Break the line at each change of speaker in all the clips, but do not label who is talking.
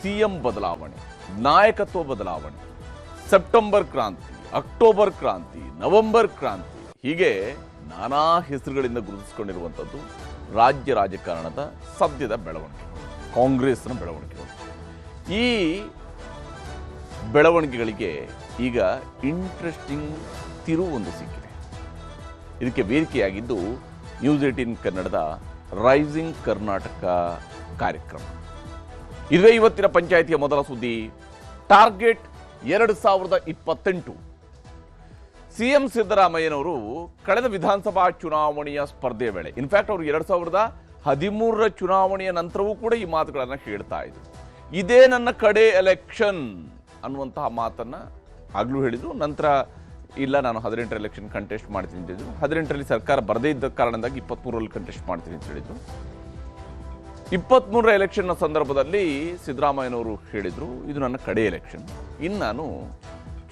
CM ಬದಲಾವಣೆ, ನಾಯಕತ್ವ ಬದಲಾವಣೆ, ಸೆಪ್ಟೆಂಬರ್ ಕ್ರಾಂತಿ, ಅಕ್ಟೋಬರ್ ಕ್ರಾಂತಿ, ನವೆಂಬರ್ ಕ್ರಾಂತಿ, ಹೀಗೆ ನಾನಾ ಹೆಸರುಗಳಿಂದ ಗುರುತಿಸಿಕೊಂಡಿರುವಂಥದ್ದು ರಾಜ್ಯ ರಾಜಕಾರಣದ ಸದ್ಯದ ಬೆಳವಣಿಗೆ, ಕಾಂಗ್ರೆಸ್ನ ಬೆಳವಣಿಗೆಗಳು. ಈ ಬೆಳವಣಿಗೆಗಳಿಗೆ ಈಗ ಇಂಟ್ರೆಸ್ಟಿಂಗ್ ತಿರುವೊಂದು ಸಿಕ್ಕಿದೆ. ಇದಕ್ಕೆ ವೇದಿಕೆಯಾಗಿದ್ದು ನ್ಯೂಸ್ 18 ಕನ್ನಡದ ರೈಸಿಂಗ್ ಕರ್ನಾಟಕ ಕಾರ್ಯಕ್ರಮ. ಇದುವೇ ಇವತ್ತಿನ ಪಂಚಾಯಿತಿಯ ಮೊದಲ ಸುದ್ದಿ. ಟಾರ್ಗೆಟ್ 2028. ಸಿಎಂ ಸಿದ್ದರಾಮಯ್ಯನವರು ಕಳೆದ ವಿಧಾನಸಭಾ ಚುನಾವಣೆಯ ಸ್ಪರ್ಧೆ ವೇಳೆ, ಇನ್ಫ್ಯಾಕ್ಟ್ ಅವರು 2013ರ ಚುನಾವಣೆಯ ನಂತರವೂ ಕೂಡ ಈ ಮಾತುಗಳನ್ನು ಹೇಳ್ತಾ ಇದ್ರು. ಇದೇ ನನ್ನ ಕಡೆ ಎಲೆಕ್ಷನ್ ಅನ್ನುವಂತಹ ಮಾತನ್ನ ಆಗ್ಲೂ ಹೇಳಿದ್ರು. ನಂತರ ಇಲ್ಲ, ನಾನು 18 ಎಲೆಕ್ಷನ್ ಕಂಟೆಸ್ಟ್ ಮಾಡ್ತೀನಿ ಅಂತ ಹೇಳಿದ್ರು. 18ರಲ್ಲಿ ಸರ್ಕಾರ ಬರದೇ ಇದ್ದ ಕಾರಣದಿಂದಾಗಿ 23ರಲ್ಲಿ ಕಂಟೆಸ್ಟ್ ಮಾಡ್ತೀನಿ ಅಂತ ಹೇಳಿದ್ರು. 23ರ ಎಲೆಕ್ಷನ್ನ ಸಂದರ್ಭದಲ್ಲಿ ಸಿದ್ದರಾಮಯ್ಯನವರು ಹೇಳಿದ್ರು, ಇದು ನನ್ನ ಕಡೆ ಎಲೆಕ್ಷನ್, ಇನ್ನು ನಾನು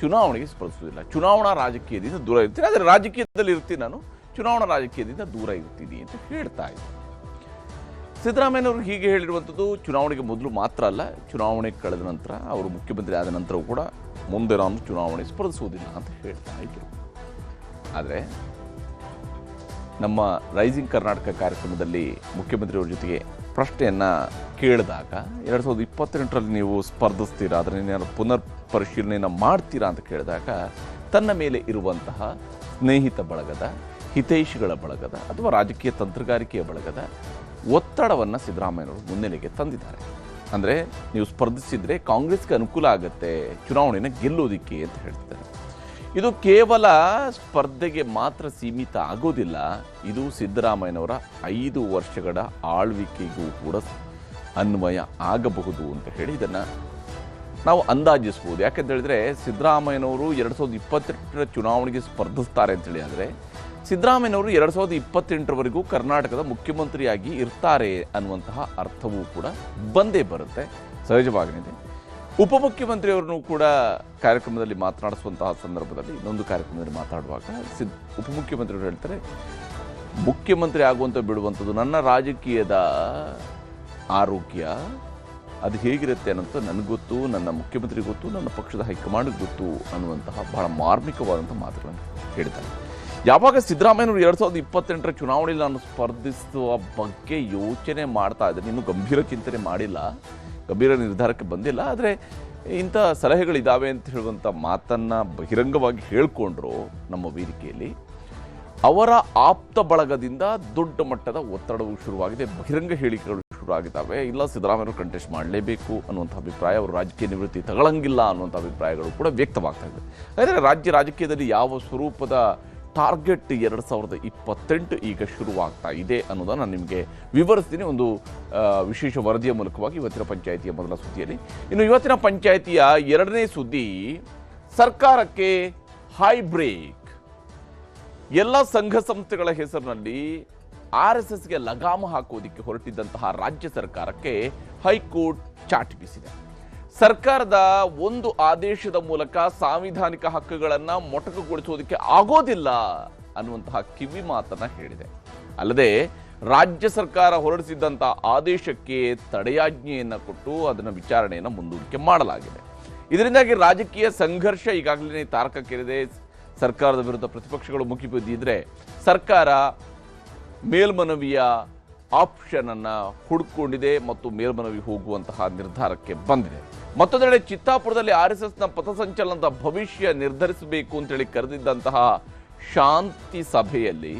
ಚುನಾವಣೆಗೆ ಸ್ಪರ್ಧಿಸುವುದಿಲ್ಲ, ಚುನಾವಣಾ ರಾಜಕೀಯದಿಂದ ದೂರ ಇರ್ತೀನಿ, ಆದರೆ ರಾಜಕೀಯದಲ್ಲಿ ಇರ್ತೀನಿ, ನಾನು ಚುನಾವಣಾ ರಾಜಕೀಯದಿಂದ ದೂರ ಇರ್ತೀನಿ ಅಂತ ಹೇಳ್ತಾ ಇದ್ರು. ಸಿದ್ದರಾಮಯ್ಯನವರು ಹೀಗೆ ಹೇಳಿರುವಂಥದ್ದು ಚುನಾವಣೆಗೆ ಮೊದಲು ಮಾತ್ರ ಅಲ್ಲ, ಚುನಾವಣೆ ಕಳೆದ ನಂತರ, ಅವರು ಮುಖ್ಯಮಂತ್ರಿ ಆದ ನಂತರವೂ ಕೂಡ ಮುಂದೆ ನಾನು ಚುನಾವಣೆ ಸ್ಪರ್ಧಿಸುವುದಿಲ್ಲ ಅಂತ ಹೇಳ್ತಾ ಇದ್ರು. ಆದರೆ ನಮ್ಮ ರೈಸಿಂಗ್ ಕರ್ನಾಟಕ ಕಾರ್ಯಕ್ರಮದಲ್ಲಿ ಮುಖ್ಯಮಂತ್ರಿಯವರ ಜೊತೆಗೆ ಪ್ರಶ್ನೆಯನ್ನು ಕೇಳಿದಾಗ 2028ರಲ್ಲಿ ನೀವು ಸ್ಪರ್ಧಿಸ್ತೀರಾ, ಅದನ್ನು ಪುನರ್ ಪರಿಶೀಲನೆಯನ್ನು ಮಾಡ್ತೀರಾ ಅಂತ ಕೇಳಿದಾಗ ತನ್ನ ಮೇಲೆ ಇರುವಂತಹ ಸ್ನೇಹಿತ ಬಳಗದ, ಹಿತೈಷಿಗಳ ಬಳಗದ ಅಥವಾ ರಾಜಕೀಯ ತಂತ್ರಗಾರಿಕೆಯ ಬಳಗದ ಒತ್ತಡವನ್ನು ಸಿದ್ದರಾಮಯ್ಯನವರು ಮುನ್ನೆಲೆಗೆ ತಂದಿದ್ದಾರೆ. ಅಂದರೆ ನೀವು ಸ್ಪರ್ಧಿಸಿದರೆ ಕಾಂಗ್ರೆಸ್ಗೆ ಅನುಕೂಲ ಆಗುತ್ತೆ ಚುನಾವಣೆನ ಗೆಲ್ಲೋದಿಕ್ಕೆ ಅಂತ ಹೇಳ್ತಿದ್ದಾರೆ. ಇದು ಕೇವಲ ಸ್ಪರ್ಧೆಗೆ ಮಾತ್ರ ಸೀಮಿತ ಆಗೋದಿಲ್ಲ, ಇದು ಸಿದ್ದರಾಮಯ್ಯನವರ 5 ವರ್ಷಗಳ ಆಳ್ವಿಕೆಗೂ ಕೂಡ ಅನ್ವಯ ಆಗಬಹುದು ಅಂತ ಹೇಳಿ ಇದನ್ನು ನಾವು ಅಂದಾಜಿಸ್ಬೋದು. ಯಾಕಂತ ಹೇಳಿದ್ರೆ ಸಿದ್ದರಾಮಯ್ಯನವರು 2028ರ ಚುನಾವಣೆಗೆ ಸ್ಪರ್ಧಿಸ್ತಾರೆ ಅಂತೇಳಿ ಆದರೆ ಸಿದ್ದರಾಮಯ್ಯನವರು 2028ರವರೆಗೂ ಕರ್ನಾಟಕದ ಮುಖ್ಯಮಂತ್ರಿಯಾಗಿ ಇರ್ತಾರೆ ಅನ್ನುವಂತಹ ಅರ್ಥವೂ ಕೂಡ ಬಂದೇ ಬರುತ್ತೆ, ಸಹಜವಾಗಿನಿದೆ. ಉಪಮುಖ್ಯಮಂತ್ರಿಯವರನ್ನು ಕೂಡ ಕಾರ್ಯಕ್ರಮದಲ್ಲಿ ಮಾತನಾಡಿಸುವಂತಹ ಸಂದರ್ಭದಲ್ಲಿ, ಇನ್ನೊಂದು ಕಾರ್ಯಕ್ರಮದಲ್ಲಿ ಮಾತಾಡುವಾಗ ಉಪಮುಖ್ಯಮಂತ್ರಿಯವರು ಹೇಳ್ತಾರೆ, ಮುಖ್ಯಮಂತ್ರಿ ಆಗುವಂಥ ಬಿಡುವಂಥದ್ದು ನನ್ನ ರಾಜಕೀಯದ ಆರೋಗ್ಯ ಅದು ಹೇಗಿರುತ್ತೆ ಅನ್ನೋಂಥ ನನಗೆ ಗೊತ್ತು, ನನ್ನ ಮುಖ್ಯಮಂತ್ರಿ ಗೊತ್ತು, ನನ್ನ ಪಕ್ಷದ ಹೈಕಮಾಂಡ್ಗೆ ಗೊತ್ತು ಅನ್ನುವಂತಹ ಬಹಳ ಮಾರ್ಮಿಕವಾದಂಥ ಮಾತುಗಳನ್ನು ಹೇಳಿದ್ದಾರೆ. ಯಾವಾಗ ಸಿದ್ದರಾಮಯ್ಯನವರು 2028ರ ಚುನಾವಣೆಯಲ್ಲಿ ನಾನು ಸ್ಪರ್ಧಿಸುವ ಬಗ್ಗೆ ಯೋಚನೆ ಮಾಡ್ತಾ ಇದ್ದಾರೆ, ಇನ್ನೂ ಗಂಭೀರ ಚಿಂತನೆ ಮಾಡಿಲ್ಲ, ಗಂಭೀರ ನಿರ್ಧಾರಕ್ಕೆ ಬಂದಿಲ್ಲ, ಆದರೆ ಇಂಥ ಸಲಹೆಗಳಿದ್ದಾವೆ ಅಂತ ಹೇಳುವಂಥ ಮಾತನ್ನು ಬಹಿರಂಗವಾಗಿ ಹೇಳಿಕೊಂಡ್ರು ನಮ್ಮ ವೇದಿಕೆಯಲ್ಲಿ. ಅವರ ಆಪ್ತ ಬಳಗದಿಂದ ದೊಡ್ಡ ಮಟ್ಟದ ಒತ್ತಡವು ಶುರುವಾಗಿದೆ, ಬಹಿರಂಗ ಹೇಳಿಕೆಗಳು ಶುರುವಾಗಿದ್ದಾವೆ. ಇಲ್ಲ, ಸಿದ್ದರಾಮಯ್ಯವರು ಕಂಟೆಸ್ಟ್ ಮಾಡಲೇಬೇಕು ಅನ್ನುವಂಥ ಅಭಿಪ್ರಾಯ, ಅವರು ರಾಜಕೀಯ ನಿವೃತ್ತಿ ತಗೊಳ್ಳಂಗಿಲ್ಲ ಅನ್ನುವಂಥ ಅಭಿಪ್ರಾಯಗಳು ಕೂಡ ವ್ಯಕ್ತವಾಗ್ತಾ ಇದೆ. ಆದರೆ ರಾಜ್ಯ ರಾಜಕೀಯದಲ್ಲಿ ಯಾವ ಸ್ವರೂಪದ ಟಾರ್ಗೆಟ್ 2028 ಈಗ ಶುರುವಾಗ್ತಾ ಇದೆ ಅನ್ನೋದನ್ನು ನಾನು ನಿಮಗೆ ವಿವರಿಸ್ತೀನಿ ಒಂದು ವಿಶೇಷ ವರದಿಯ ಮೂಲಕವಾಗಿ ಇವತ್ತಿನ ಪಂಚಾಯಿತಿಯ ಮೊದಲ ಸುದ್ದಿಯಲ್ಲಿ. ಇನ್ನು ಇವತ್ತಿನ ಪಂಚಾಯಿತಿಯ 2ನೇ ಸುದ್ದಿ, ಸರ್ಕಾರಕ್ಕೆ ಹೈ ಬ್ರೇಕ್. ಎಲ್ಲ ಸಂಘ ಸಂಸ್ಥೆಗಳ ಹೆಸರಿನಲ್ಲಿ RSSಗೆ ಲಗಾಮ ಹಾಕುವುದಕ್ಕೆ ಹೊರಟಿದ್ದಂತಹ ರಾಜ್ಯ ಸರ್ಕಾರಕ್ಕೆ ಹೈಕೋರ್ಟ್ ಚಾಟಿ ಬೀಸಿದೆ. ಸರ್ಕಾರದ ಒಂದು ಆದೇಶದ ಮೂಲಕ ಸಾಂವಿಧಾನಿಕ ಹಕ್ಕುಗಳನ್ನು ಮೊಟಕುಗೊಳಿಸುವುದಕ್ಕೆ ಆಗೋದಿಲ್ಲ ಅನ್ನುವಂತಹ ಕಿವಿ ಮಾತನ್ನ ಹೇಳಿದೆ. ಅಲ್ಲದೆ ರಾಜ್ಯ ಸರ್ಕಾರ ಹೊರಡಿಸಿದ್ದಂತಹ ಆದೇಶಕ್ಕೆ ತಡೆಯಾಜ್ಞೆಯನ್ನು ಕೊಟ್ಟು ಅದನ್ನು ವಿಚಾರಣೆಯನ್ನು ಮುಂದೂಡಿಕೆ ಮಾಡಲಾಗಿದೆ. ಇದರಿಂದಾಗಿ ರಾಜಕೀಯ ಸಂಘರ್ಷ ಈಗಾಗಲೇ ತಾರಕಕ್ಕೇರಿದೆ. ಸರ್ಕಾರದ ವಿರುದ್ಧ ಪ್ರತಿಪಕ್ಷಗಳು ಮುಗಿಬಿದ್ದಿದ್ರೆ ಸರ್ಕಾರ ಮೇಲ್ಮನವಿಯ ಆಪ್ಷನ್ ಅನ್ನ ಹುಡುಕೊಂಡಿದೆ ಮತ್ತು ಮೇಲ್ಮನವಿ ಹೋಗುವಂತಹ ನಿರ್ಧಾರಕ್ಕೆ ಬಂದಿದೆ. ಮತ್ತೊಂದೆಡೆ ಚಿತ್ತಾಪುರದಲ್ಲಿ RSSನ ಪಥಸಂಚಲನದ ಭವಿಷ್ಯ ನಿರ್ಧರಿಸಬೇಕು ಅಂತೇಳಿ ಕರೆದಿದ್ದಂತಹ ಶಾಂತಿ ಸಭೆಯಲ್ಲಿ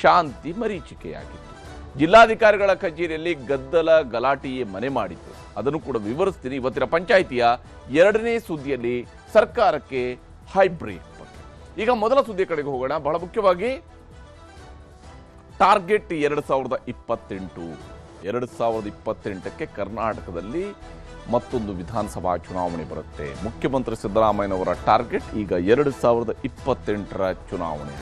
ಶಾಂತಿ ಮರೀಚಿಕೆಯಾಗಿತ್ತು. ಜಿಲ್ಲಾಧಿಕಾರಿಗಳ ಕಚೇರಿಯಲ್ಲಿ ಗದ್ದಲ ಗಲಾಟೆಯೇ ಮನೆ ಮಾಡಿತ್ತು. ಅದನ್ನು ಕೂಡ ವಿವರಿಸ್ತೀನಿ ಇವತ್ತಿನ ಪಂಚಾಯಿತಿಯ 2ನೇ ಸುದ್ದಿಯಲ್ಲಿ, ಸರ್ಕಾರಕ್ಕೆ ಹೈ ಬ್ರೇಕ್. ಈಗ ಮೊದಲ ಸುದ್ದಿ ಕಡೆಗೆ ಹೋಗೋಣ. ಬಹಳ ಮುಖ್ಯವಾಗಿ ಟಾರ್ಗೆಟ್ 2028. 2028ಕ್ಕೆ ಕರ್ನಾಟಕದಲ್ಲಿ ಮತ್ತೊಂದು ವಿಧಾನಸಭಾ ಚುನಾವಣೆ ಬರುತ್ತೆ. ಮುಖ್ಯಮಂತ್ರಿ ಸಿದ್ದರಾಮಯ್ಯನವರ ಟಾರ್ಗೆಟ್ ಈಗ 2028ರ ಚುನಾವಣೆ.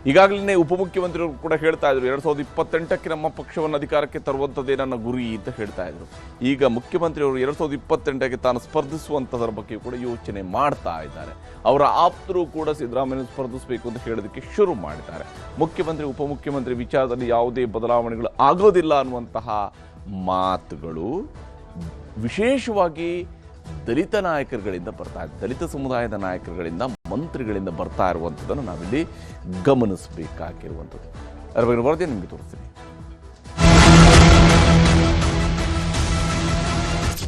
ಈಗಾಗಲೇ ಉಪಮುಖ್ಯಮಂತ್ರಿಗಳು ಕೂಡ ಹೇಳ್ತಾ ಇದ್ರು, 2028ಕ್ಕೆ ನಮ್ಮ ಪಕ್ಷವನ್ನು ಅಧಿಕಾರಕ್ಕೆ ತರುವಂಥದ್ದೇ ನನ್ನ ಗುರಿ ಅಂತ ಹೇಳ್ತಾ ಇದ್ರು. ಈಗ ಮುಖ್ಯಮಂತ್ರಿಯವರು 2028ಕ್ಕೆ ತಾನು ಸ್ಪರ್ಧಿಸುವಂಥದ್ರ ಬಗ್ಗೆ ಕೂಡ ಯೋಚನೆ ಮಾಡ್ತಾ ಇದ್ದಾರೆ. ಅವರ ಆಪ್ತರು ಕೂಡ ಸಿದ್ದರಾಮಯ್ಯ ಸ್ಪರ್ಧಿಸಬೇಕು ಅಂತ ಹೇಳೋದಕ್ಕೆ ಶುರು ಮಾಡಿದ್ದಾರೆ. ಮುಖ್ಯಮಂತ್ರಿ ಉಪಮುಖ್ಯಮಂತ್ರಿ ವಿಚಾರದಲ್ಲಿ ಯಾವುದೇ ಬದಲಾವಣೆಗಳು ಆಗೋದಿಲ್ಲ ಅನ್ನುವಂತಹ ಮಾತುಗಳು ವಿಶೇಷವಾಗಿ ದಲಿತ ನಾಯಕರುಗಳಿಂದ ದಲಿತ ಸಮುದಾಯದ ನಾಯಕರುಗಳಿಂದ, ಮಂತ್ರಿಗಳಿಂದ ಬರ್ತಾ ಇರುವಂಥದ್ದನ್ನು ನಾವಿಲ್ಲಿ ಗಮನಿಸಬೇಕಾಗಿರುವಂಥದ್ದು. ಅದರ ಬಗ್ಗೆ ವರದಿ ನಿಮಗೆ ತೋರಿಸ್ತೀನಿ.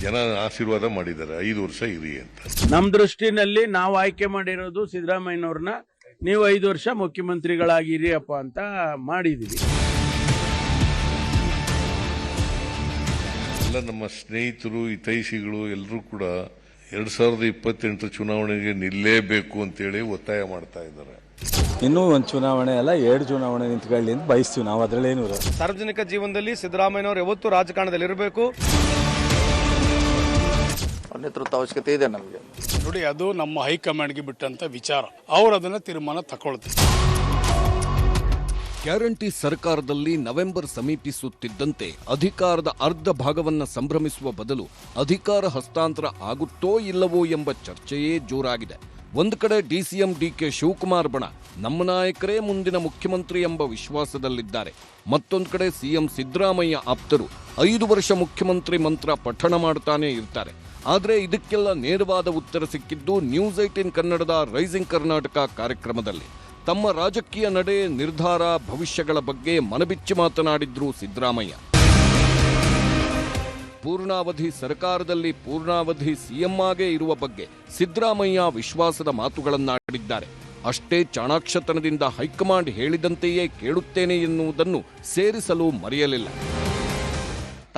ಜನ ಆಶೀರ್ವಾದ ಮಾಡಿದ್ದಾರೆ 5 ವರ್ಷ ಇರಿ ಅಂತ.
ನಮ್ಮ ದೃಷ್ಟಿನಲ್ಲಿ ನಾವು ಆಯ್ಕೆ ಮಾಡಿರೋದು ಸಿದ್ದರಾಮಯ್ಯನವ್ರನ್ನ, ನೀವು 5 ವರ್ಷ ಮುಖ್ಯಮಂತ್ರಿಗಳಾಗಿರಿ ಅಪ್ಪ ಅಂತ ಮಾಡಿದೀವಿ.
ಎಲ್ಲ ನಮ್ಮ ಸ್ನೇಹಿತರು, ಹಿತೈಷಿಗಳು ಎಲ್ಲರೂ ಕೂಡ 2028 ಚುನಾವಣೆಗೆ ನಿಲ್ಲೇಬೇಕು ಅಂತೇಳಿ ಒತ್ತಾಯ ಮಾಡ್ತಾ ಇದ್ದಾರೆ.
ಇನ್ನೂ ಒಂದು ಚುನಾವಣೆ ಅಲ್ಲ, 2 ಚುನಾವಣೆ ನಿಂತ್ಕೊಳ್ಳಿ ಅಂತ ಬಯಸ್ತೀವಿ ನಾವು. ಅದರಲ್ಲೇನು
ಸಾರ್ವಜನಿಕ ಜೀವನದಲ್ಲಿ ಸಿದ್ದರಾಮಯ್ಯನವರು ಯಾವತ್ತೂ ರಾಜಕಾರಣದಲ್ಲಿ ಇರಬೇಕು.
ನೇತೃತ್ವ ಅವಶ್ಯಕತೆ ಇದೆ ನಮಗೆ.
ನೋಡಿ, ಅದು ನಮ್ಮ ಹೈಕಮಾಂಡ್ಗೆ ಬಿಟ್ಟಂತ ವಿಚಾರ. ಅವರು ಅದನ್ನ ತೀರ್ಮಾನ ತಗೊಳ್ತಾರೆ.
ಗ್ಯಾರಂಟಿ ಸರ್ಕಾರದಲ್ಲಿ ನವೆಂಬರ್ ಸಮೀಪಿಸುತ್ತಿದ್ದಂತೆ ಅಧಿಕಾರದ ಅರ್ಧ ಭಾಗವನ್ನ ಸಂಭ್ರಮಿಸುವ ಬದಲು ಅಧಿಕಾರ ಹಸ್ತಾಂತರ ಆಗುತ್ತೋ ಇಲ್ಲವೋ ಎಂಬ ಚರ್ಚೆಯೇ ಜೋರಾಗಿದೆ. ಒಂದು ಕಡೆ ಡಿಸಿಎಂ ಡಿಕೆ ಶಿವಕುಮಾರ್ ಬಣ ನಮ್ಮ ನಾಯಕರೇ ಮುಂದಿನ ಮುಖ್ಯಮಂತ್ರಿ ಎಂಬ ವಿಶ್ವಾಸದಲ್ಲಿದ್ದಾರೆ. ಮತ್ತೊಂದು ಕಡೆ ಸಿಎಂ ಸಿದ್ದರಾಮಯ್ಯ ಆಪ್ತರು 5 ವರ್ಷ ಮುಖ್ಯಮಂತ್ರಿ ಮಂತ್ರ ಪಠಣ ಮಾಡ್ತಾನೆ ಇರ್ತಾರೆ. ಆದರೆ ಇದಕ್ಕೆಲ್ಲ ನೇರವಾದ ಉತ್ತರ ಸಿಕ್ಕಿದ್ದು ನ್ಯೂಸ್ 18 ಕನ್ನಡದ ರೈಸಿಂಗ್ ಕರ್ನಾಟಕ ಕಾರ್ಯಕ್ರಮದಲ್ಲಿ. ತಮ್ಮ ರಾಜಕೀಯ ನಡೆ, ನಿರ್ಧಾರ, ಭವಿಷ್ಯಗಳ ಬಗ್ಗೆ ಮನಬಿಚ್ಚಿ ಮಾತನಾಡಿದ್ರು ಸಿದ್ದರಾಮಯ್ಯ. ಪೂರ್ಣಾವಧಿ ಸರ್ಕಾರದಲ್ಲಿ ಪೂರ್ಣಾವಧಿ ಸಿಎಂ ಆಗೇ ಇರುವ ಬಗ್ಗೆ ಸಿದ್ದರಾಮಯ್ಯ ವಿಶ್ವಾಸದ ಮಾತುಗಳನ್ನಾಡಿದ್ದಾರೆ. ಅಷ್ಟೇ ಚಾಣಾಕ್ಷತನದಿಂದ ಹೈಕಮಾಂಡ್ ಹೇಳಿದಂತೆಯೇ ಕೇಳುತ್ತೇನೆ ಎನ್ನುವುದನ್ನು ಸೇರಿಸಲು ಮರೆಯಲಿಲ್ಲ.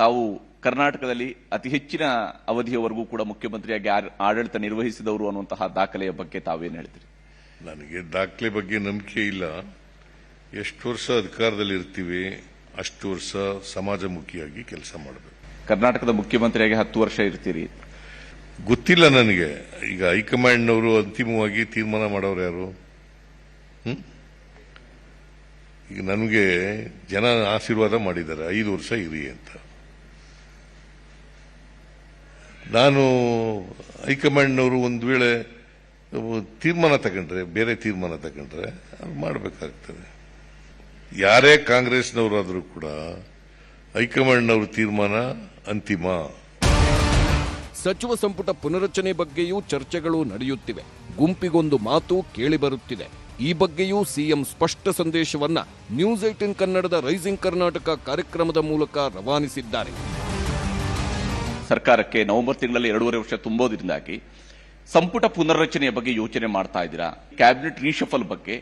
ತಾವು ಕರ್ನಾಟಕದಲ್ಲಿ ಅತಿ ಹೆಚ್ಚಿನ ಅವಧಿಯವರೆಗೂ ಕೂಡ ಮುಖ್ಯಮಂತ್ರಿಯಾಗಿ ಆಡಳಿತ ನಿರ್ವಹಿಸಿದವರು ಅನ್ನುವಂತಹ ದಾಖಲೆಯ ಬಗ್ಗೆ ತಾವೇನು ಹೇಳ್ತೀರಿ?
ನನಗೆ ದಾಖಲೆ ಬಗ್ಗೆ ನಂಬಿಕೆ ಇಲ್ಲ. ಎಷ್ಟು ವರ್ಷ ಅಧಿಕಾರದಲ್ಲಿ ಇರ್ತೀವಿ ಅಷ್ಟು ವರ್ಷ ಸಮಾಜಮುಖಿಯಾಗಿ ಕೆಲಸ ಮಾಡಬೇಕು.
ಕರ್ನಾಟಕದ ಮುಖ್ಯಮಂತ್ರಿಯಾಗಿ 10 ವರ್ಷ ಇರ್ತೀರಿ,
ಗೊತ್ತಿಲ್ಲ ನನಗೆ. ಈಗ ಹೈಕಮಾಂಡ್ನವರು ಅಂತಿಮವಾಗಿ ತೀರ್ಮಾನ ಮಾಡೋರು ಯಾರು? ಈಗ ನನಗೆ ಜನ ಆಶೀರ್ವಾದ ಮಾಡಿದ್ದಾರೆ 5 ವರ್ಷ ಇರಿ ಅಂತ. ನಾನು ಹೈಕಮಾಂಡ್ನವರು ಒಂದು ವೇಳೆ ತೀರ್ಮಾನ ತಗೊಂಡ್ರೆ, ಬೇರೆ ತೀರ್ಮಾನ ತಗೊಂಡ್ರೆ ಅದು ಮಾಡಬೇಕಾಗ್ತದೆ. ಯಾರೇ ಕಾಂಗ್ರೆಸ್ನವರಾದರೂ ಕೂಡ ಹೈಕಮಾಂಡ್ನವ್ರ ತೀರ್ಮಾನ ಅಂತಿಮ.
ಸಚಿವ ಸಂಪುಟ ಪುನರಚನೆ ಬಗ್ಗೆಯೂ ಚರ್ಚೆಗಳು ನಡೆಯುತ್ತಿವೆ. ಗುಂಪಿಗೊಂದು ಮಾತು ಕೇಳಿಬರುತ್ತಿದೆ. ಈ ಬಗ್ಗೆಯೂ ಸಿಎಂ ಸ್ಪಷ್ಟ ಸಂದೇಶವನ್ನ ನ್ಯೂಸ್ 18 ಕನ್ನಡದ ರೈಸಿಂಗ್ ಕರ್ನಾಟಕ ಕಾರ್ಯಕ್ರಮದ ಮೂಲಕ ರವಾನಿಸಿದ್ದಾರೆ.
ಸರ್ಕಾರಕ್ಕೆ ನವೆಂಬರ್ ತಿಂಗಳಲ್ಲಿ 2.5 ವರ್ಷ ತುಂಬೋದ್ರಿಂದಾಗಿ ಸಂಪುಟ ಪುನರ್ರಚನೆಯ ಬಗ್ಗೆ ಯೋಚನೆ ಮಾಡ್ತಾ ಇದ್ದೀರಾ? ಕ್ಯಾಬಿನೆಟ್ ರೀಶಫಲ್ ಬಗ್ಗೆ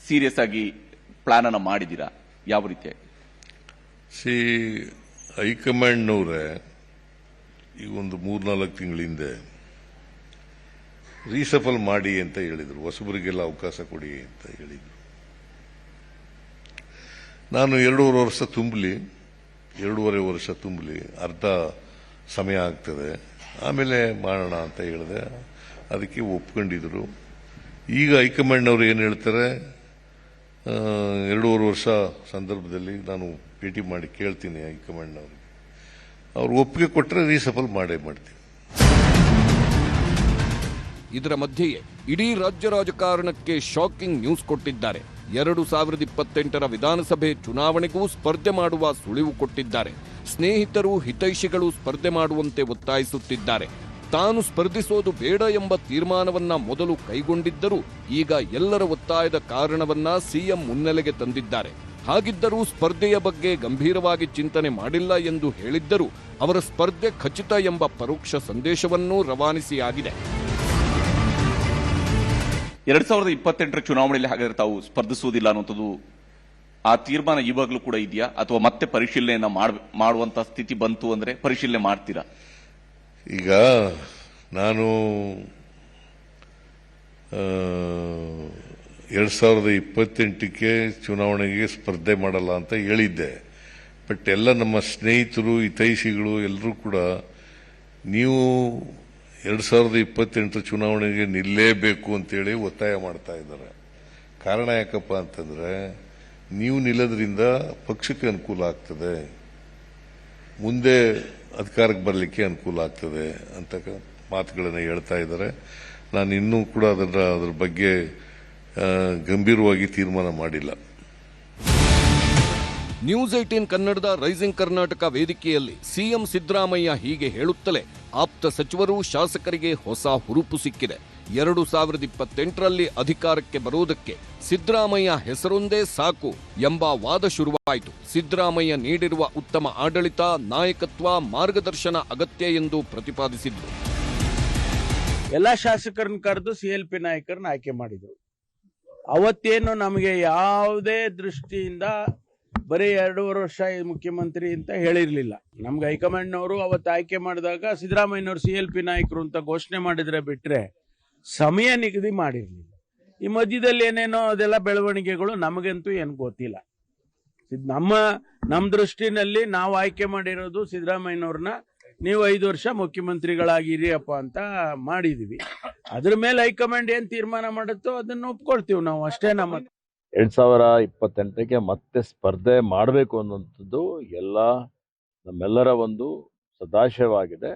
ಸೀರಿಯಸ್ ಆಗಿ ಪ್ಲಾನ್ ಅನ್ನ ಮಾಡಿದ್ದೀರಾ? ಯಾವ ರೀತಿಯಾಗಿ?
ಹೈಕಮಾಂಡ್ನವರೇ ಈಗ ಒಂದು 3-4 ತಿಂಗಳ ಹಿಂದೆ ರೀಶಫಲ್ ಮಾಡಿ ಅಂತ ಹೇಳಿದ್ರು. ಹೊಸಬರಿಗೆಲ್ಲ ಅವಕಾಶ ಕೊಡಿ ಅಂತ ಹೇಳಿದ್ರು. ನಾನು 2.5 ವರ್ಷ ತುಂಬಲಿ, 2.5 ವರ್ಷ ತುಂಬಲಿ, ಅರ್ಧ ಸಮಯ ಆಗ್ತದೆ, ಆಮೇಲೆ ಮಾಡೋಣ ಅಂತ ಹೇಳಿದೆ. ಅದಕ್ಕೆ ಒಪ್ಕೊಂಡಿದ್ರು. ಈಗ ಹೈಕಮಾಂಡ್ನವರು ಏನು ಹೇಳ್ತಾರೆ, 2.5 ವರ್ಷ ಸಂದರ್ಭದಲ್ಲಿ ನಾನು ಭೇಟಿ ಮಾಡಿ ಕೇಳ್ತೀನಿ ಹೈಕಮಾಂಡ್ನವ್ರಿಗೆ. ಅವ್ರು ಒಪ್ಪಿಗೆ ಕೊಟ್ಟರೆ ರೀಸಫಲ್ ಮಾಡೇ ಮಾಡ್ತೀನಿ.
ಇದರ ಮಧ್ಯೆಯೇ ಇಡೀ ರಾಜ್ಯ ರಾಜಕಾರಣಕ್ಕೆ ಶಾಕಿಂಗ್ ನ್ಯೂಸ್ ಕೊಟ್ಟಿದ್ದಾರೆ. 2028ರ ವಿಧಾನಸಭೆ ಚುನಾವಣೆಗೂ ಸ್ಪರ್ಧೆ ಮಾಡುವ ಸುಳಿವು ಕೊಟ್ಟಿದ್ದಾರೆ. ಸ್ನೇಹಿತರು, ಹಿತೈಷಿಗಳು ಸ್ಪರ್ಧೆ ಮಾಡುವಂತೆ ಒತ್ತಾಯಿಸುತ್ತಿದ್ದಾರೆ. ತಾನು ಸ್ಪರ್ಧಿಸೋದು ಬೇಡ ಎಂಬ ತೀರ್ಮಾನವನ್ನ ಮೊದಲು ಕೈಗೊಂಡಿದ್ದರೂ ಈಗ ಎಲ್ಲರ ಒತ್ತಾಯದ ಕಾರಣವನ್ನ ಸಿಎಂ ಮುನ್ನೆಲೆಗೆ ತಂದಿದ್ದಾರೆ. ಹಾಗಿದ್ದರೂ ಸ್ಪರ್ಧೆಯ ಬಗ್ಗೆ ಗಂಭೀರವಾಗಿ ಚಿಂತನೆ ಮಾಡಿಲ್ಲ ಎಂದು ಹೇಳಿದ್ದರೂ ಅವರ ಸ್ಪರ್ಧೆ ಖಚಿತ ಎಂಬ ಪರೋಕ್ಷ ಸಂದೇಶವನ್ನೂ ರವಾನಿಸಿಯಾಗಿದೆ.
2028ರ ಚುನಾವಣೆಯಲ್ಲಿ ಹಾಗಾದ್ರೆ ತಾವು ಸ್ಪರ್ಧಿಸುವುದಿಲ್ಲ ಅನ್ನುವಂಥದ್ದು ಆ ತೀರ್ಮಾನ ಇವಾಗಲೂ ಕೂಡ ಇದೆಯಾ, ಅಥವಾ ಮತ್ತೆ ಪರಿಶೀಲನೆಯನ್ನ ಮಾಡುವಂತ ಸ್ಥಿತಿ ಬಂತು ಅಂದ್ರೆ ಪರಿಶೀಲನೆ ಮಾಡ್ತೀರಾ?
ಈಗ ನಾನು 2028ಕ್ಕೆ ಚುನಾವಣೆಗೆ ಸ್ಪರ್ಧೆ ಮಾಡಲ್ಲ ಅಂತ ಹೇಳಿದ್ದೆ. ಬಟ್ ಎಲ್ಲ ನಮ್ಮ ಸ್ನೇಹಿತರು, ಹಿತೈಷಿಗಳು ಎಲ್ಲರೂ ಕೂಡ ನೀವು 2028 ಚುನಾವಣೆಗೆ ನಿಲ್ಲೇಬೇಕು ಅಂತೇಳಿ ಒತ್ತಾಯ ಮಾಡ್ತಾ ಇದ್ದಾರೆ. ಕಾರಣ ಯಾಕಪ್ಪ ಅಂತಂದ್ರೆ, ನೀವು ನಿಲ್ಲೋದ್ರಿಂದ ಪಕ್ಷಕ್ಕೆ ಅನುಕೂಲ ಆಗ್ತದೆ, ಮುಂದೆ ಅಧಿಕಾರಕ್ಕೆ ಬರಲಿಕ್ಕೆ ಅನುಕೂಲ ಆಗ್ತದೆ ಅಂತ ಮಾತುಗಳನ್ನು ಹೇಳ್ತಾ ಇದ್ದಾರೆ. ನಾನು ಇನ್ನೂ ಕೂಡ ಅದರ ಬಗ್ಗೆ ಗಂಭೀರವಾಗಿ ತೀರ್ಮಾನ ಮಾಡಿಲ್ಲ.
ನ್ಯೂಸ್ 18 ಕನ್ನಡದ ರೈಸಿಂಗ್ ಕರ್ನಾಟಕ ವೇದಿಕೆಯಲ್ಲಿ ಸಿಎಂ ಸಿದ್ದರಾಮಯ್ಯ ಹೀಗೆ ಹೇಳುತ್ತಲೇ ಆಪ್ತ ಸಚಿವರು ಶಾಸಕರಿಗೆ ಹೊಸ ಹುರುಪು ಸಿಕ್ಕಿದೆ. 2028ರಲ್ಲಿ ಅಧಿಕಾರಕ್ಕೆ ಬರುವುದಕ್ಕೆ ಸಿದ್ದರಾಮಯ್ಯ ಹೆಸರೊಂದೇ ಸಾಕು ಎಂಬ ವಾದ ಶುರುವಾಯಿತು. ಸಿದ್ದರಾಮಯ್ಯ ನೀಡಿರುವ ಉತ್ತಮ ಆಡಳಿತ, ನಾಯಕತ್ವ, ಮಾರ್ಗದರ್ಶನ ಅಗತ್ಯ ಎಂದು ಪ್ರತಿಪಾದಿಸಿದ್ರು.
ಎಲ್ಲ ಶಾಸಕರನ್ನ ಕರೆದು CLP ನಾಯಕರನ್ನ ಆಯ್ಕೆ ಮಾಡಿದ್ರು. ಅವತ್ತೇನು ನಮಗೆ ಯಾವುದೇ ದೃಷ್ಟಿಯಿಂದ ಬರೀ 2.5 ವರ್ಷ ಮುಖ್ಯಮಂತ್ರಿ ಅಂತ ಹೇಳಿರ್ಲಿಲ್ಲ. ನಮ್ಗೆ ಹೈಕಮಾಂಡ್ನವರು ಅವತ್ತು ಆಯ್ಕೆ ಮಾಡಿದಾಗ ಸಿದ್ದರಾಮಯ್ಯನವರು CLP ನಾಯಕರು ಅಂತ ಘೋಷಣೆ ಮಾಡಿದ್ರೆ ಬಿಟ್ರೆ ಸಮಯ ನಿಗದಿ ಮಾಡಿರ್ಲಿಲ್ಲ. ಈ ಮಧ್ಯದಲ್ಲಿ ಏನೇನೋ ಅದೆಲ್ಲ ಬೆಳವಣಿಗೆಗಳು ನಮಗಂತೂ ಏನು ಗೊತ್ತಿಲ್ಲ. ನಮ್ಮ ದೃಷ್ಟಿನಲ್ಲಿ ನಾವು ಆಯ್ಕೆ ಮಾಡಿರೋದು ಸಿದ್ದರಾಮಯ್ಯನವ್ರನ್ನ ನೀವು 5 ವರ್ಷ ಮುಖ್ಯಮಂತ್ರಿಗಳಾಗಿರಿ ಅಪ್ಪ ಅಂತ ಮಾಡಿದೀವಿ. ಅದ್ರ ಮೇಲೆ ಹೈಕಮಾಂಡ್ ಏನ್ ತೀರ್ಮಾನ ಮಾಡುತ್ತೋ ಅದನ್ನ ಒಪ್ಕೊಳ್ತೀವಿ ನಾವು, ಅಷ್ಟೇ.
2028ಕ್ಕೆ ಮತ್ತೆ ಸ್ಪರ್ಧೆ ಮಾಡಬೇಕು ಅನ್ನುವಂಥದ್ದು ನಮ್ಮೆಲ್ಲರ ಒಂದು ಸದಾಶಯವಾಗಿದೆ.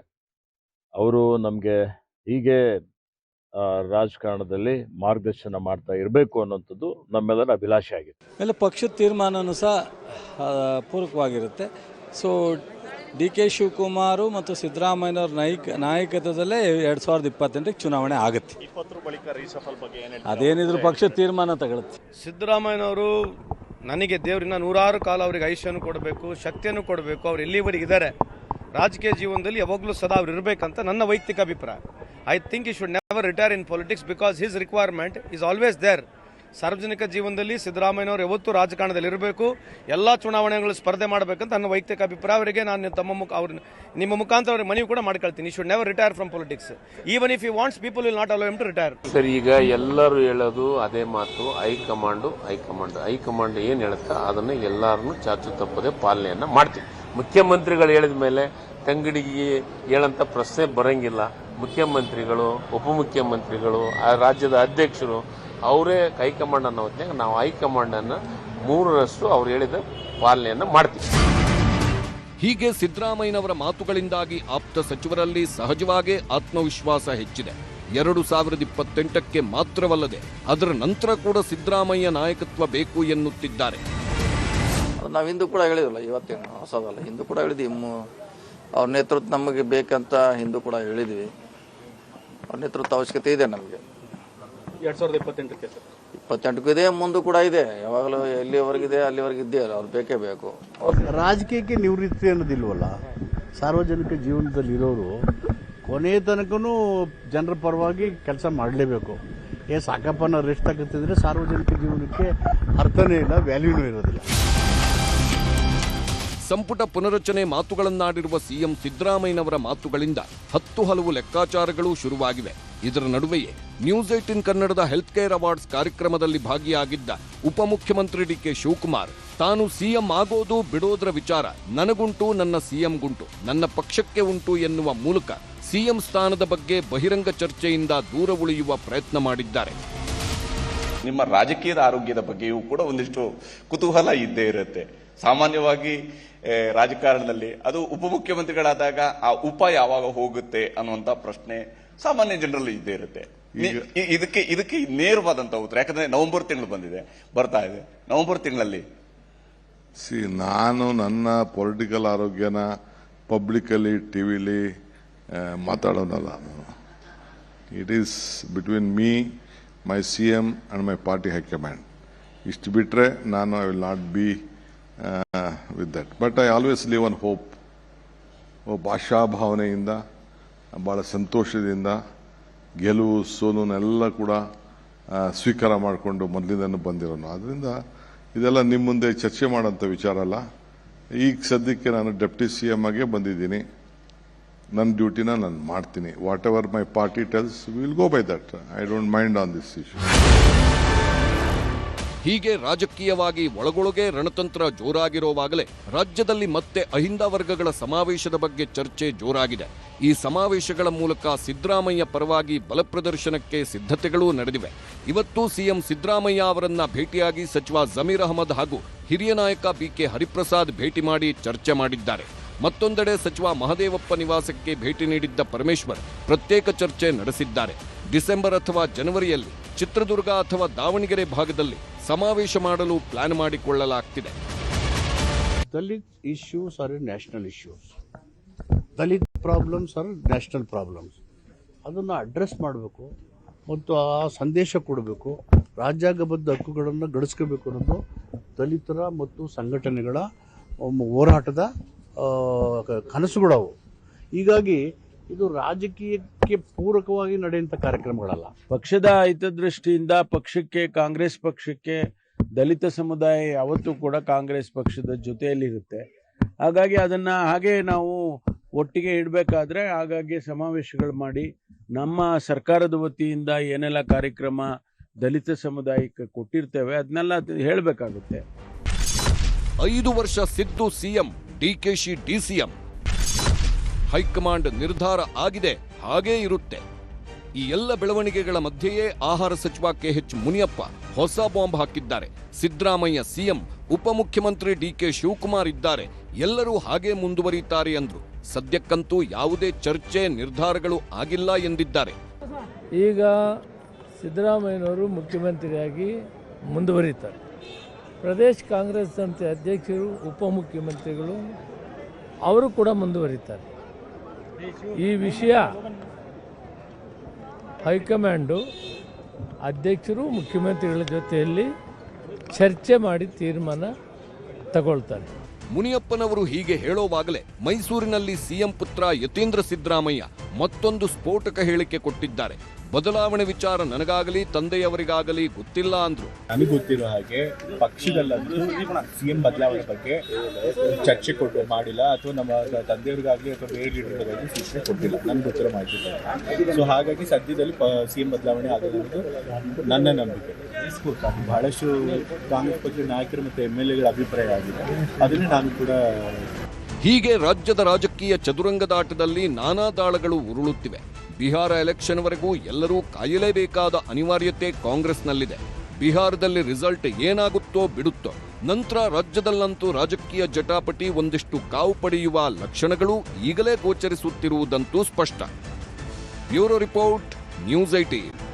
ಅವರು ನಮಗೆ ಹೀಗೆ ರಾಜಕಾರಣದಲ್ಲಿ ಮಾರ್ಗದರ್ಶನ ಮಾಡ್ತಾ ಇರಬೇಕು ಅನ್ನೋಂಥದ್ದು ನಮ್ಮೆಲ್ಲರ ಅಭಿಲಾಷೆ ಆಗಿದೆ.
ಆಮೇಲೆ ಪಕ್ಷದ ತೀರ್ಮಾನವೂ ಸಹ ಪೂರಕವಾಗಿರುತ್ತೆ. ಸೊ DK ಶಿವಕುಮಾರ್ ಮತ್ತು ಸಿದ್ದರಾಮಯ್ಯನವ್ರ ನಾಯಕತ್ವದಲ್ಲೇ 2028ಕ್ಕೆ ಚುನಾವಣೆ ಆಗುತ್ತೆ. ಅದೇನಿದ್ರು ಪಕ್ಷದ ತೀರ್ಮಾನ ತಗೊಳುತ್ತೆ.
ಸಿದ್ದರಾಮಯ್ಯನವರು ನನಗೆ ದೇವರಿನ 100 ಕಾಲ ಅವರಿಗೆ ಆಯುಷ್ಯನ್ನು ಕೊಡಬೇಕು, ಶಕ್ತಿಯನ್ನು ಕೊಡಬೇಕು. ಅವ್ರು ಎಲ್ಲಿವರೆಗಿದ್ದಾರೆ ರಾಜಕೀಯ ಜೀವನದಲ್ಲಿ ಯಾವಾಗಲೂ ಸದಾ ಅವ್ರು ಇರಬೇಕಂತ ನನ್ನ ವೈಯಕ್ತಿಕ ಅಭಿಪ್ರಾಯ. I think he should never retire in politics because his requirement is always there. ಸಾರ್ವಜನಿಕ ಜೀವನದಲ್ಲಿ ಸಿದ್ದರಾಮಯ್ಯನವರು ಯಾವತ್ತೂ ರಾಜಕಾರಣದಲ್ಲಿ ಇರಬೇಕು, ಎಲ್ಲ ಚುನಾವಣೆಗಳು ಸ್ಪರ್ಧೆ ಮಾಡಬೇಕಂತ ನನ್ನ ವೈಯಕ್ತಿಕ ಅಭಿಪ್ರಾಯ. ಅವರಿಗೆ ನಾನು ನಿಮ್ಮ ಮುಖಾಂತರ ಅವ್ರಿಗೆ ಮನವಿ ಕೂಡ ಮಾಡ್ಕೊಳ್ತೀನಿ. Should never retire from politics. Even if you wants people will not allow him to retire.
Sir, ಈಗ ಎಲ್ಲರೂ ಹೇಳೋದು ಅದೇ ಮಾತು, ಹೈಕಮಾಂಡ್ ಏನ್ ಹೇಳುತ್ತಾ ಅದನ್ನ ಎಲ್ಲಾರನ್ನು ಚಾಚು ತಪ್ಪದೆ ಪಾಲನೆಯನ್ನ ಮಾಡ್ತೀವಿ. ಮುಖ್ಯಮಂತ್ರಿಗಳು ಹೇಳಿದ ಮೇಲೆ ತಂಗಡಿಗೆ ಹೇಳಂತ ಪ್ರಶ್ನೆ ಬರಂಗಿಲ್ಲ. ಮುಖ್ಯಮಂತ್ರಿಗಳು, ಉಪಮುಖ್ಯಮಂತ್ರಿಗಳು, ಆ ರಾಜ್ಯದ ಅಧ್ಯಕ್ಷರು ಅವರೇ ಹೈಕಮಾಂಡ್ ಅನ್ನೋ ಹೊತ್ತಿನಾಗ ನಾವು ಹೈಕಮಾಂಡ್ ಅನ್ನ 3ರಷ್ಟು ಅವ್ರು ಹೇಳಿದ ಪಾಲನೆಯನ್ನ ಮಾಡ್ತೀವಿ.
ಹೀಗೆ ಸಿದ್ದರಾಮಯ್ಯನವರ ಮಾತುಗಳಿಂದಾಗಿ ಆಪ್ತ ಸಚಿವರಲ್ಲಿ ಸಹಜವಾಗೇ ಆತ್ಮವಿಶ್ವಾಸ ಹೆಚ್ಚಿದೆ. 2028ಕ್ಕೆ ಮಾತ್ರವಲ್ಲದೆ ಅದರ ನಂತರ ಕೂಡ ಸಿದ್ದರಾಮಯ್ಯ ನಾಯಕತ್ವ ಬೇಕು ಎನ್ನುತ್ತಿದ್ದಾರೆ.
ನಾವು ಹಿಂದೂ ಕೂಡ ಹೇಳಿದ್ರಲ್ಲ, ಇವತ್ತೇನು ಹೊಸದಲ್ಲ, ಹಿಂದೂ ಕೂಡ ಹೇಳಿದ್ವಿ. ಅವ್ರ ನೇತೃತ್ವ ನಮಗೆ ಬೇಕಂತ ಹಿಂದೂ ಕೂಡ ಹೇಳಿದ್ವಿ. ಅವ್ರ ನೇತೃತ್ವ ಅವಶ್ಯಕತೆ ಇದೆ ನಮಗೆ. 2028ಕ್ಕೂ ಇದೆ, ಮುಂದೆ ಕೂಡ ಇದೆ. ಯಾವಾಗಲೂ ಎಲ್ಲಿವರೆಗಿದೆ ಅಲ್ಲಿವರೆಗಿದ್ದೇ ಅವ್ರು ಬೇಕೇ ಬೇಕು.
ರಾಜಕೀಯಕ್ಕೆ ನಿವೃತ್ತಿ ಅನ್ನೋದಿಲ್ವಲ್ಲ. ಸಾರ್ವಜನಿಕ ಜೀವನದಲ್ಲಿರೋರು ಕೊನೆಯ ತನಕನೂ ಜನರ ಪರವಾಗಿ ಕೆಲಸ ಮಾಡಲೇಬೇಕು. ಸಾಕಪ್ಪ ನಾವು ರೆಸ್ಟ್ ತಗೋತಿದ್ರೆ ಸಾರ್ವಜನಿಕ ಜೀವನಕ್ಕೆ ಅರ್ಥನೇ ಇಲ್ಲ, ವ್ಯಾಲ್ಯೂನೂ ಇರೋದಿಲ್ಲ.
ಸಂಪುಟ ಪುನರಚನೆ ಮಾತುಗಳನ್ನಾಡಿರುವ ಸಿಎಂ ಸಿದ್ದರಾಮಯ್ಯನವರ ಮಾತುಗಳಿಂದ 10 ಹಲವು ಲೆಕ್ಕಾಚಾರಗಳು ಶುರುವಾಗಿವೆ. ಇದರ ನಡುವೆಯೇ ನ್ಯೂಸ್ 18 ಕನ್ನಡದ ಹೆಲ್ತ್ ಕೇರ್ ಅವಾರ್ಡ್ಸ್ ಕಾರ್ಯಕ್ರಮದಲ್ಲಿ ಭಾಗಿಯಾಗಿದ್ದ ಉಪಮುಖ್ಯಮಂತ್ರಿ DK ಶಿವಕುಮಾರ್ ತಾನು ಸಿಎಂ ಆಗೋದು ಬಿಡೋದ್ರ ವಿಚಾರ ನನಗುಂಟು, ನನ್ನ ಸಿಎಂ ಗುಂಟು, ನನ್ನ ಪಕ್ಷಕ್ಕೆ ಉಂಟು ಎನ್ನುವ ಮೂಲಕ ಸಿಎಂ ಸ್ಥಾನದ ಬಗ್ಗೆ ಬಹಿರಂಗ ಚರ್ಚೆಯಿಂದ ದೂರ ಉಳಿಯುವ ಪ್ರಯತ್ನ ಮಾಡಿದ್ದಾರೆ.
ನಿಮ್ಮ ರಾಜಕೀಯದ ಆರೋಗ್ಯದ ಬಗ್ಗೆಯೂ ಕೂಡ ಒಂದಿಷ್ಟು ಕುತೂಹಲ ಇದ್ದೇ ಇರುತ್ತೆ. ಸಾಮಾನ್ಯವಾಗಿ ರಾಜಕಾರಣದಲ್ಲಿ ಅದು ಉಪಮುಖ್ಯಮಂತ್ರಿಗಳಾದಾಗ ಆ ಯಾವಾಗ ಹೋಗುತ್ತೆ ಅನ್ನುವಂತ ಪ್ರಶ್ನೆ ಸಾಮಾನ್ಯ ಜನರಲ್ಲಿ ಇದ್ದೇ ಇರುತ್ತೆ. ಇದಕ್ಕೆ ನೇರವಾದಂತ ಉತ್ತರ, ಯಾಕಂದ್ರೆ ನವೆಂಬರ್ ತಿಂಗಳು ಬರ್ತಾ ಇದೆ. ನವೆಂಬರ್ ತಿಂಗಳಲ್ಲಿ
ನಾನು ನನ್ನ ಪೊಲಿಟಿಕಲ್ ಆರೋಗ್ಯನ ಪಬ್ಲಿಕಲ್ಲಿ ಟಿವಿಲಿ ಮಾತಾಡೋನಲ್ಲ. It is between me, my CM and my party high command. ಇಷ್ಟು ಬಿಟ್ರೆ ನಾನು I will not be with that. But I always live on hope. ಆಶಾಭಾವನೆಯಿಂದ, ಭಾಳ ಸಂತೋಷದಿಂದ ಗೆಲುವು ಸೋಲುನೆಲ್ಲ ಕೂಡ ಸ್ವೀಕಾರ ಮಾಡಿಕೊಂಡು ಮೊದಲಿಂದನೂ ಬಂದಿರೋನು. ಆದ್ದರಿಂದ ಇದೆಲ್ಲ ನಿಮ್ಮ ಮುಂದೆ ಚರ್ಚೆ ಮಾಡೋಂಥ ವಿಚಾರ ಅಲ್ಲ. ಈಗ ಸದ್ಯಕ್ಕೆ ನಾನು ಡೆಪ್ಟಿ CM ಆಗೇ ಬಂದಿದ್ದೀನಿ. ನನ್ನ ಡ್ಯೂಟಿನ ನಾನು ಮಾಡ್ತೀನಿ. What ever my party tells will go by that. I don't mind on this issue.
ಹೀಗೆ ರಾಜಕೀಯವಾಗಿ ಒಳಗೊಳಗೆ ರಣತಂತ್ರ ಜೋರಾಗಿರುವಾಗಲೇ ರಾಜ್ಯದಲ್ಲಿ ಮತ್ತೆ ಅಹಿಂದ ವರ್ಗಗಳ ಸಮಾವೇಶದ ಬಗ್ಗೆ ಚರ್ಚೆ ಜೋರಾಗಿದೆ. ಈ ಸಮಾವೇಶಗಳ ಮೂಲಕ ಸಿದ್ದರಾಮಯ್ಯ ಪರವಾಗಿ ಬಲಪ್ರದರ್ಶನಕ್ಕೆ ಸಿದ್ಧತೆಗಳೂ ನಡೆದಿವೆ. ಇವತ್ತು ಸಿಎಂ ಸಿದ್ದರಾಮಯ್ಯ ಅವರನ್ನ ಭೇಟಿಯಾಗಿ ಸಚಿವ ಜಮೀರ್ ಅಹಮದ್ ಹಾಗೂ ಹಿರಿಯ ನಾಯಕ BK ಹರಿಪ್ರಸಾದ್ ಭೇಟಿ ಮಾಡಿ ಚರ್ಚೆ ಮಾಡಿದ್ದಾರೆ. ಮತ್ತೊಂದೆಡೆ ಸಚಿವ ಮಹದೇವಪ್ಪ ನಿವಾಸಕ್ಕೆ ಭೇಟಿ ನೀಡಿದ್ದ ಪರಮೇಶ್ವರ್ ಪ್ರತ್ಯೇಕ ಚರ್ಚೆ ನಡೆಸಿದ್ದಾರೆ. ಡಿಸೆಂಬರ್ ಅಥವಾ ಜನವರಿಯಲ್ಲಿ ಚಿತ್ರದುರ್ಗ ಅಥವಾ ದಾವಣಗೆರೆ ಭಾಗದಲ್ಲಿ ಸಮಾವೇಶ ಮಾಡಲು ಪ್ಲಾನ್ ಮಾಡಿಕೊಳ್ಳಲಾಗ್ತಿದೆ.
Dalit issues are national issues, Dalit problems are national problems. ಅದನ್ನು ಅಡ್ರೆಸ್ ಮಾಡಬೇಕು ಮತ್ತು ಆ ಸಂದೇಶ ಕೊಡಬೇಕು, ರಾಜ್ಯಾಂಗಬದ್ಧ ಹಕ್ಕುಗಳನ್ನು ಗಳಿಸ್ಕೋಬೇಕು ಅನ್ನೋದು ದಲಿತರ ಮತ್ತು ಸಂಘಟನೆಗಳ ಹೋರಾಟದ ಕನಸುಗಳವು. ಹೀಗಾಗಿ ಇದು ರಾಜಕೀಯಕ್ಕೆ ಪೂರಕವಾಗಿ ನಡೆಯುವಂಥ ಕಾರ್ಯಕ್ರಮಗಳಲ್ಲ.
ಪಕ್ಷದ ಹಿತದೃಷ್ಟಿಯಿಂದ ಪಕ್ಷಕ್ಕೆ, ಕಾಂಗ್ರೆಸ್ ಪಕ್ಷಕ್ಕೆ ದಲಿತ ಸಮುದಾಯ ಯಾವತ್ತೂ ಕೂಡ ಕಾಂಗ್ರೆಸ್ ಪಕ್ಷದ ಜೊತೆಯಲ್ಲಿರುತ್ತೆ. ಹಾಗಾಗಿ ಅದನ್ನು ಹಾಗೆ ನಾವು ಒಟ್ಟಿಗೆ ಇಡಬೇಕಾದ್ರೆ ಹಾಗಾಗಿ ಸಮಾವೇಶಗಳು ಮಾಡಿ ನಮ್ಮ ಸರ್ಕಾರದ ವತಿಯಿಂದ ಏನೆಲ್ಲ ಕಾರ್ಯಕ್ರಮ ದಲಿತ ಸಮುದಾಯಕ್ಕೆ ಕೊಟ್ಟಿರ್ತೇವೆ ಅದನ್ನೆಲ್ಲ ಹೇಳಬೇಕಾಗುತ್ತೆ.
5 ವರ್ಷ Siddu CM, DKShi DCM. High command ನಿರ್ಧಾರ ಆಗಿದೆ, ಹಾಗೇ ಇರುತ್ತೆ. ಈ ಎಲ್ಲ ಬೆಳವಣಿಗೆಗಳ ಮಧ್ಯೆಯೇ ಆಹಾರ ಸಚಿವ ಕೆಎಚ್ ಮುನಿಯಪ್ಪ ಹೊಸ ಬಾಂಬ್ ಹಾಕಿದ್ದಾರೆ. ಸಿದ್ದರಾಮಯ್ಯ ಸಿಎಂ, ಉಪಮುಖ್ಯಮಂತ್ರಿ ಡಿಕೆ ಶಿವಕುಮಾರ್ ಇದ್ದಾರೆ, ಎಲ್ಲರೂ ಹಾಗೇ ಮುಂದುವರಿತಾರೆ ಅಂದ್ರು. ಸದ್ಯಕ್ಕಂತೂ ಯಾವುದೇ ಚರ್ಚೆ, ನಿರ್ಧಾರಗಳು ಆಗಿಲ್ಲ ಎಂದಿದ್ದಾರೆ.
ಈಗ ಸಿದ್ದರಾಮಯ್ಯನವರು ಮುಖ್ಯಮಂತ್ರಿಯಾಗಿ ಮುಂದುವರಿತಾರೆ. ಪ್ರದೇಶ ಕಾಂಗ್ರೆಸ್ ಸಮಿತಿ ಅಧ್ಯಕ್ಷರು, ಉಪಮುಖ್ಯಮಂತ್ರಿಗಳು ಅವರು ಕೂಡ ಮುಂದುವರಿತಾರೆ. ಈ ವಿಷಯ ಹೈಕಮಾಂಡು ಅಧ್ಯಕ್ಷರು ಮುಖ್ಯಮಂತ್ರಿಗಳ ಜೊತೆಯಲ್ಲಿ ಚರ್ಚೆ ಮಾಡಿ ತೀರ್ಮಾನ ತಗೊಳ್ತಾರೆ.
ಮುನಿಯಪ್ಪನವರು ಹೀಗೆ ಹೇಳೋವಾಗಲೇ ಮೈಸೂರಿನಲ್ಲಿ ಸಿಎಂ ಪುತ್ರ ಯತೀಂದ್ರ ಸಿದ್ದರಾಮಯ್ಯ ಮತ್ತೊಂದು ಸ್ಫೋಟಕ ಹೇಳಿಕೆ ಕೊಟ್ಟಿದ್ದಾರೆ. ಬದಲಾವಣೆ ವಿಚಾರ ನನಗಾಗಲಿ ತಂದೆಯವರಿಗಾಗಲಿ ಗೊತ್ತಿಲ್ಲ ಅಂದ್ರು.
ನನಗೆ ಗೊತ್ತಿರೋ ಹಾಗೆ ಪಕ್ಷದಲ್ಲಂತೂ ಸಿಎಂ ಬದಲಾವಣೆ ಬಗ್ಗೆ ಚರ್ಚೆ ಮಾಡಿಲ್ಲ, ಅಥವಾ ನಮ್ಮ ತಂದೆಯವರಿಗಾಗಲಿ ಅಥವಾ ಬೇರೆ ಲೀಡರ್ಗಳಿಗಾಗಲಿ ಸೂಚನೆ ಕೊಟ್ಟಿಲ್ಲ, ನನಗೆ ಗೊತ್ತಿರೋ ಮಾಹಿತಿ. ಸೊ ಹಾಗಾಗಿ ಸದ್ಯದಲ್ಲಿ ಸಿಎಂ ಬದಲಾವಣೆ ಆಗೋದು ನನ್ನ ನಂಬಿಕೆ. ಬಹಳಷ್ಟು ಕಾಂಗ್ರೆಸ್ ಪಕ್ಷದ ನಾಯಕರು ಮತ್ತು MLAಗಳ ಅಭಿಪ್ರಾಯ ಆಗಿದೆ, ಅದನ್ನೇ ನಾನು ಕೂಡ.
ಹೀಗೆ ರಾಜ್ಯದ ರಾಜಕೀಯ ಚದುರಂಗದಾಟದಲ್ಲಿ ನಾನಾ ದಾಳಗಳು ಉರುಳುತ್ತಿವೆ. ಬಿಹಾರ ಎಲೆಕ್ಷನ್ವರೆಗೂ ಎಲ್ಲರೂ ಕಾಯಲೇಬೇಕಾದ ಅನಿವಾರ್ಯತೆ ಕಾಂಗ್ರೆಸ್ನಲ್ಲಿದೆ. ಬಿಹಾರದಲ್ಲಿ ರಿಸಲ್ಟ್ ಏನಾಗುತ್ತೋ ಬಿಡುತ್ತೋ, ನಂತರ ರಾಜ್ಯದಲ್ಲಂತೂ ರಾಜಕೀಯ ಜಟಾಪಟಿ ಒಂದಿಷ್ಟು ಕಾವು ಪಡೆಯುವ ಲಕ್ಷಣಗಳು ಈಗಲೇ ಗೋಚರಿಸುತ್ತಿರುವುದಂತೂ ಸ್ಪಷ್ಟ. Bureau report, news 18.